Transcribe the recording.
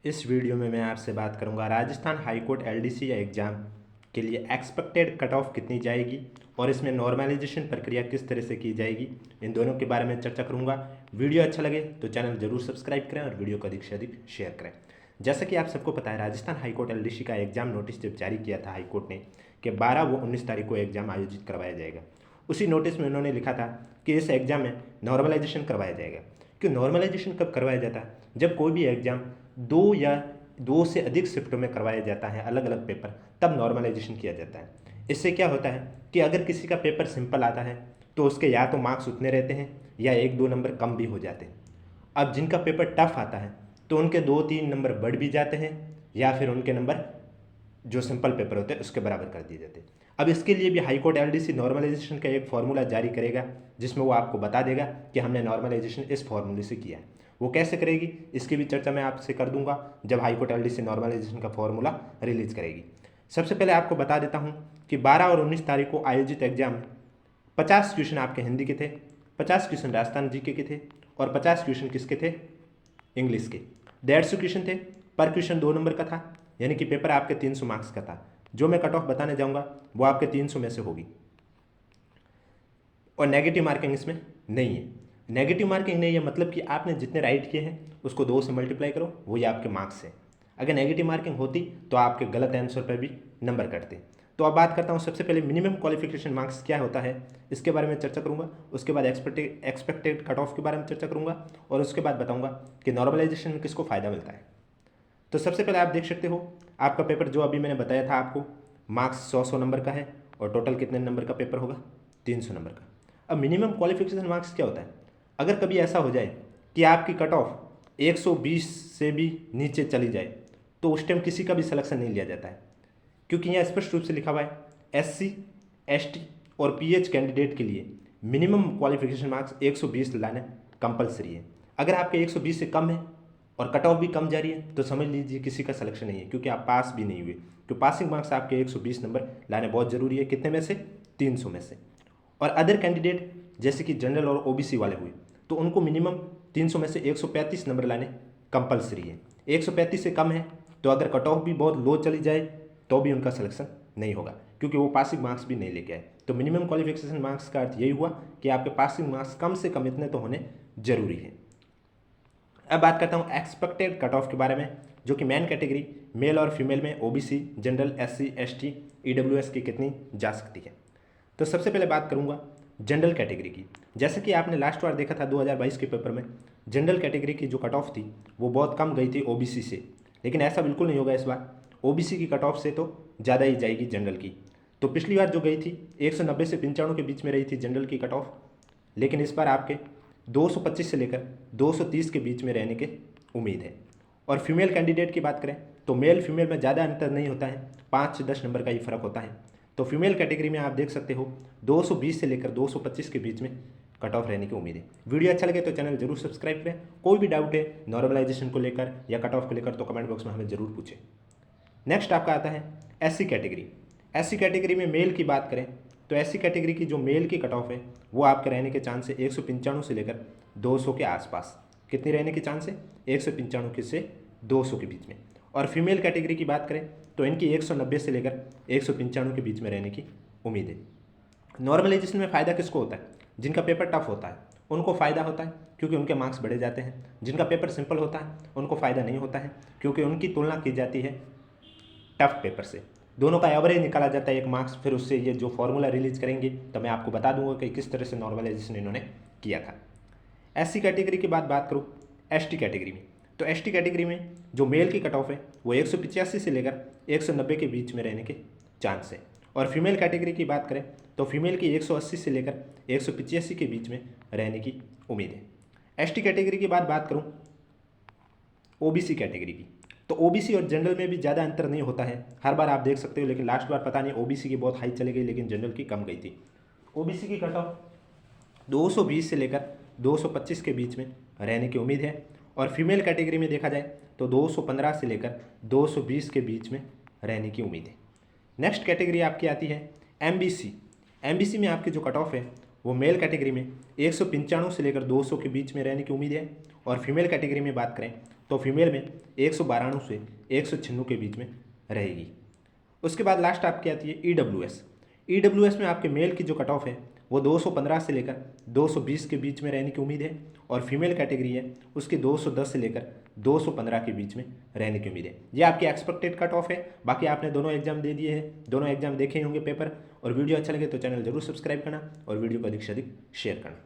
इस वीडियो में मैं आपसे बात करूंगा राजस्थान हाई कोर्ट एलडीसी या एग्ज़ाम के लिए एक्सपेक्टेड कट ऑफ कितनी जाएगी और इसमें नॉर्मलाइजेशन प्रक्रिया किस तरह से की जाएगी, इन दोनों के बारे में चर्चा करूंगा। वीडियो अच्छा लगे तो चैनल जरूर सब्सक्राइब करें और वीडियो को अधिक से अधिक शेयर करें। जैसा कि आप सबको पता है, राजस्थान हाई कोर्ट एलडीसी का एग्ज़ाम नोटिस जब जारी किया था हाई कोर्ट ने कि 12 व 19 तारीख को एग्ज़ाम आयोजित करवाया जाएगा, उसी नोटिस में उन्होंने लिखा था कि इस एग्ज़ाम में नॉर्मलाइजेशन करवाया जाएगा। कि नॉर्मलाइजेशन कब करवाया जाता है? जब कोई भी एग्ज़ाम दो से अधिक शिफ्टों में करवाया जाता है, अलग अलग पेपर, तब नॉर्मलाइजेशन किया जाता है। इससे क्या होता है कि अगर किसी का पेपर सिंपल आता है तो उसके या तो मार्क्स उतने रहते हैं या 1-2 नंबर कम भी हो जाते हैं। अब जिनका पेपर टफ आता है तो उनके 2-3 नंबर बढ़ भी जाते हैं या फिर उनके नंबर जो सिंपल पेपर होते हैं उसके बराबर कर दिए जाते हैं। अब इसके लिए भी हाई कोर्ट एलडीसी नॉर्मलाइजेशन का एक फार्मूला जारी करेगा जिसमें वो आपको बता देगा कि हमने नॉर्मलाइजेशन इस फार्मूले से किया है। वो कैसे करेगी इसकी भी चर्चा मैं आपसे कर दूंगा जब हाई कोर्ट एलडीसी नॉर्मलाइजेशन का फार्मूला रिलीज करेगी। सबसे पहले आपको बता देता हूँ कि 12 और 19 तारीख को आयोजित एग्जाम में 50 क्वेश्चन आपके हिंदी के थे, 50 क्वेश्चन राजस्थान जीके के थे और 50 क्वेश्चन किसके थे? इंग्लिश के। 150 क्वेश्चन थे, पर क्वेश्चन 2 नंबर का था, यानी कि पेपर आपके 300 मार्क्स का था। जो मैं कट ऑफ बताने जाऊंगा वो आपके 300 में से होगी और नेगेटिव मार्किंग इसमें नहीं है। नेगेटिव मार्किंग नहीं है मतलब कि आपने जितने राइट किए हैं उसको 2 से मल्टीप्लाई करो, वही आपके मार्क्स हैं। अगर नेगेटिव मार्किंग होती तो आपके गलत आंसर पर भी नंबर कटते। तो अब बात करता हूँ सबसे पहले मिनिमम क्वालिफिकेशन मार्क्स क्या होता है, इसके बारे में चर्चा करूँगा। उसके बाद एक्सपेक्टेड कट ऑफ के बारे में चर्चा करूँगा और उसके बाद बताऊँगा कि नॉर्मलाइजेशन में किसको फ़ायदा मिलता है। तो सबसे पहले आप देख सकते हो आपका पेपर जो अभी मैंने बताया था आपको, मार्क्स 100 नंबर का है और टोटल कितने नंबर का पेपर होगा? 300 नंबर का। अब मिनिमम क्वालिफिकेशन मार्क्स क्या होता है? अगर कभी ऐसा हो जाए कि आपकी कट ऑफ 120 से भी नीचे चली जाए तो उस टाइम किसी का भी सिलेक्शन नहीं लिया जाता है, क्योंकि यहाँ स्पष्ट रूप से लिखा हुआ है SC, ST और PH कैंडिडेट के लिए मिनिमम क्वालिफिकेशन मार्क्स 120 लाना कंपलसरी है। अगर आपके 120 से कम है और कट ऑफ भी कम जा रही है तो समझ लीजिए किसी का सिलेक्शन नहीं है, क्योंकि आप पास भी नहीं हुए। तो पासिंग मार्क्स आपके 120 नंबर लाने बहुत ज़रूरी है। कितने में से? 300 में से। और अदर कैंडिडेट जैसे कि जनरल और OBC वाले हुए तो उनको मिनिमम 300 में से 135 नंबर लाने कंपलसरी है। 135 से कम है तो अगर कट ऑफ भी बहुत लो चली जाए तो भी उनका सिलेक्शन नहीं होगा, क्योंकि वो पासिंग मार्क्स भी नहीं लेके आए। तो मिनिमम क्वालिफिकेशन मार्क्स का अर्थ यही हुआ कि आपके पासिंग मार्क्स कम से कम इतने तो होने जरूरी है। अब बात करता हूँ एक्सपेक्टेड कट ऑफ के बारे में, जो कि मेन कैटेगरी मेल और फीमेल में OBC, general, SC, ST, EWS की कितनी जा सकती है। तो सबसे पहले बात करूँगा जनरल कैटेगरी की। जैसे कि आपने लास्ट बार देखा था 2022 के पेपर में, जनरल कैटेगरी की जो कट ऑफ थी वो बहुत कम गई थी OBC से, लेकिन ऐसा बिल्कुल नहीं होगा इस बार। OBC की कट ऑफ से तो ज़्यादा ही जाएगी जनरल की। तो पिछली बार जो गई थी 190 से 95 के बीच में रही थी जनरल की कट ऑफ, लेकिन इस बार आपके 225 से लेकर 230 के बीच में रहने की उम्मीद है। और फीमेल कैंडिडेट की बात करें तो मेल फीमेल में ज़्यादा अंतर नहीं होता है, 5 से 10 नंबर का ही फर्क होता है। तो फीमेल कैटेगरी में आप देख सकते हो 220 से लेकर 225 के बीच में कट ऑफ रहने की उम्मीद है। वीडियो अच्छा लगे तो चैनल जरूर सब्सक्राइब करें। कोई भी डाउट है नॉर्मलाइजेशन को लेकर या कट ऑफ को लेकर तो कमेंट बॉक्स में हमें ज़रूर पूछें। नेक्स्ट आपका आता है SC कैटेगरी। SC कैटेगरी में मेल की बात करें तो SC कैटेगरी की जो मेल की कट ऑफ है वो आपके रहने के चांस है 195 से लेकर 200 के आसपास। कितनी रहने की चांस है? 195 से 200 के बीच में। और फीमेल कैटेगरी की बात करें तो इनकी 190 से लेकर 195 के बीच में रहने की उम्मीद है। नॉर्मलाइजेशन में फ़ायदा किसको होता है? जिनका पेपर टफ होता है उनको फ़ायदा होता है, क्योंकि उनके मार्क्स बढ़े जाते हैं। जिनका पेपर सिंपल होता है उनको फ़ायदा नहीं होता है, क्योंकि उनकी तुलना की जाती है टफ पेपर से। दोनों का एवरेज निकाला जाता है एक मार्क्स, फिर उससे ये जो फॉर्मूला रिलीज करेंगे तो मैं आपको बता दूंगा कि किस तरह से नॉर्मलाइजेशन इन्होंने किया था। SC कैटेगरी की बात करूँ ST कैटेगरी में, तो ST कैटेगरी में जो मेल की कट ऑफ है वो 185 से लेकर 190 के बीच में रहने के चांस है। और फीमेल कैटेगरी की बात करें तो फीमेल की 180 से लेकर 185 के बीच में रहने की उम्मीद है। ST कैटेगरी की बात करूँ OBC कैटेगरी की, तो OBC और जनरल में भी ज़्यादा अंतर नहीं होता है, हर बार आप देख सकते हो। लेकिन लास्ट बार पता नहीं OBC की बहुत हाई चली गई लेकिन जनरल की कम गई थी। OBC की कट ऑफ 220 से लेकर 225 के बीच में रहने की उम्मीद है। और फीमेल कैटेगरी में देखा जाए तो 215 से लेकर 220 के बीच में रहने की उम्मीद है। नेक्स्ट कैटेगरी आपकी आती है MBC। MBC में आपकी जो कट ऑफ है वो मेल कैटेगरी में 195 से लेकर 200 के बीच में रहने की उम्मीद है। और फीमेल कैटेगरी में बात करें तो फीमेल में 192 से 196 के बीच में रहेगी। उसके बाद लास्ट आपकी आती है EWS। EWS में आपके मेल की जो कट ऑफ है वो 215 से लेकर 220 के बीच में रहने की उम्मीद है, और फीमेल कैटेगरी है उसकी 210 से लेकर 215 के बीच में रहने की उम्मीद है। ये आपकी एक्सपेक्टेड कट ऑफ है। बाकी आपने दोनों एग्जाम दे दिए हैं, दोनों एग्जाम देखे होंगे पेपर, और वीडियो अच्छा लगे तो चैनल जरूर सब्सक्राइब करना और वीडियो को अधिक से अधिक शेयर करना।